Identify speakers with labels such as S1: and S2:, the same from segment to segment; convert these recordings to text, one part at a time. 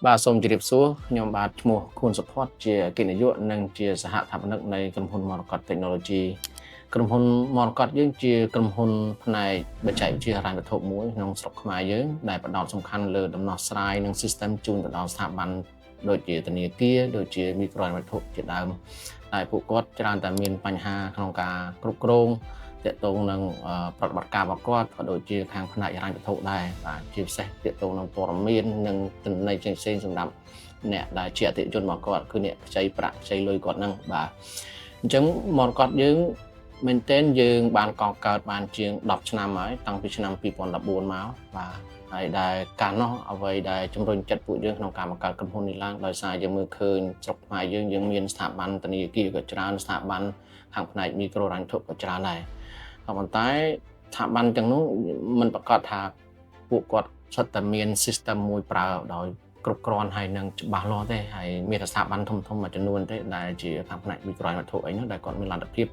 S1: បាទសូមជម្រាបសួរខ្ញុំបាទឈ្មោះខួនសុផាត់ជាគណៈនាយកនិងជាសហថាបនិកនៃក្រុមហ៊ុន Monocut Technology ក្រុមហ៊ុន Monocut យើងជាក្រុមហ៊ុនផ្នែកបច្ចេកវិទ្យាហិរញ្ញវត្ថុមួយក្នុងស្រុកខ្មែរយើងដែលផ្ដោតសំខាន់លើដំណោះស្រាយនិង system ជូនទៅដល់ស្ថាប័នដូចជាធនាគារដូចជាមីក្រូហិរញ្ញវត្ថុជាដើមហើយពួកគាត់ច្រើនតែមានបញ្ហាក្នុងការគ្រប់គ្រងទាក់ទងនឹងប្រតិបត្តិការរបស់គាត់ក៏ដូចជាខាងផ្នែកហិរញ្ញវត្ថុដែរបាទជាពិសេសទាក់ទងនឹងព័ត៌មាននិងទិន្នន័យផ្សេងៗសម្រាប់អ្នកដែលជាអតិថិជនរបស់គាត់គឺអ្នកខ្ចីប្រាក់ខ្ចីលុយគាត់ហ្នឹងបាទអញ្ចឹងមកគាត់យើងមែនទែនយើងបានកកើតបានជាង10ឆ្នាំហើយតាំងពីឆ្នាំ2014មកបាទហើយដែលកាលនោះអ្វីដែលជំរុញចិត្តពួកយើងក្នុងការបង្កើតក្រុមហ៊ុននេះឡើងដោយសារយើងមើលឃើញស្រុកខ្មែរយើងមានស្ថាប័នធនាគារក៏ច្រើនស្ថាប័នខាងផ្នែកមីក្រូហិរញ្ញវត្ថុក៏ច្រើនដែរប៉ុន្តែស្ថាប័នទាំងនោះมันប្រកាសថាពួកគាត់សុទ្ធតែមាន system មួយប្រើដោយគ្រប់គ្រាន់ហើយនឹងច្បាស់លាស់ទេហើយមានស្ថាប័នធំៗមួយចំនួនទេដែលជាខាងផ្នែកមីក្រូហិរញ្ញវត្ថុអីនោះដែលគាត់មានលទ្ធភាព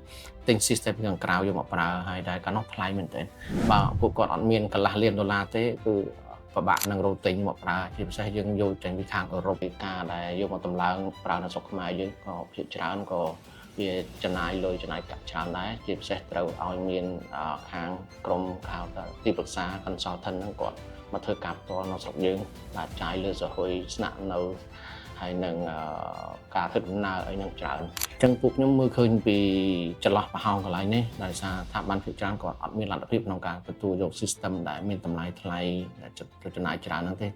S1: ទិញ system ខាងក្រៅយកមកប្រើហើយដែលកាលនោះថ្លៃមែនទែនបើពួកគាត់អត់មានកន្លះលានដុល្លារទេគឺពិបាកនឹងរកទិញមកប្រើជាពិសេសយើងយកចេញពីខាងអឺរ៉ុបពីការដែលយកមកតម្លើងប្រើនៅស្រុកខ្មែរយើងក៏ភាគច្រើនក៏វាចំណាយលុយចំណាយកាក់ច្រើនដែរជាពិសេសត្រូវឲ្យមានខាងក្រុមហៅថាទីប្រឹក្សា consultant ហ្នឹងគាត់មកធ្វើការផ្ទាល់នៅស្រុកយើងបាទចាយលើសហុយស្នាក់នៅហើយនឹងការធ្វើដំណើរអីហ្នឹងច្រើនអញ្ចឹងពួកខ្ញុំមើលឃើញពីចន្លោះប្រហោងកន្លែងនេះដោយសារថាបានភាគច្រើនគាត់អត់មានលទ្ធភាពក្នុងការទទួលយក system ដែលមានតម្លៃថ្លៃចំណាយច្រើនហ្នឹងទេ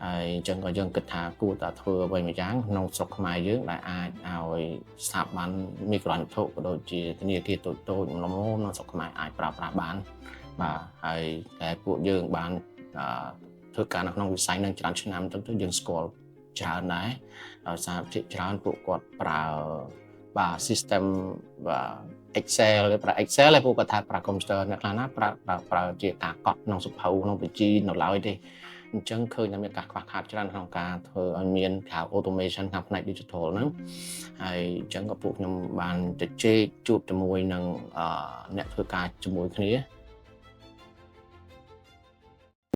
S1: ហើយអញ្ចឹងក៏យើងគិតថាគួរតែធ្វើអ្វីមួយយ៉ាងក្នុងស្រុកខ្មែរយើងដែលអាចឲ្យស្ថាប័នមីក្រូហិរញ្ញវត្ថុក៏ដូចជាធនាគារតូចៗម្ល៉េះនៅស្រុកខ្មែរអាចប្រើប្រាស់បានបាទហើយតែពួកយើងបានធ្វើការនៅក្នុងវិស័យនឹងច្រើនឆ្នាំទៅយើងស្គាល់ច្រើនដែរដោយសារភាគច្រើនពួកគាត់ប្រើបាទ system បាទ Excel ប្រើ Excel ឯពួកគាត់ថាប្រើ computer អ្នកខ្លះណាប្រើជាការកត់ក្នុងសភៅក្នុងបញ្ជីនៅឡើយទេអញ្ចឹងឃើញថាមានការខ្វះខាតច្រើនក្នុងការធ្វើឲ្យមានការ automation ខាងផ្នែក digital ហ្នឹងហើយអញ្ចឹងក៏ពួកខ្ញុំបានទៅជែកជួបជាមួយនឹងអ្នកធ្វើការជាមួយគ្នា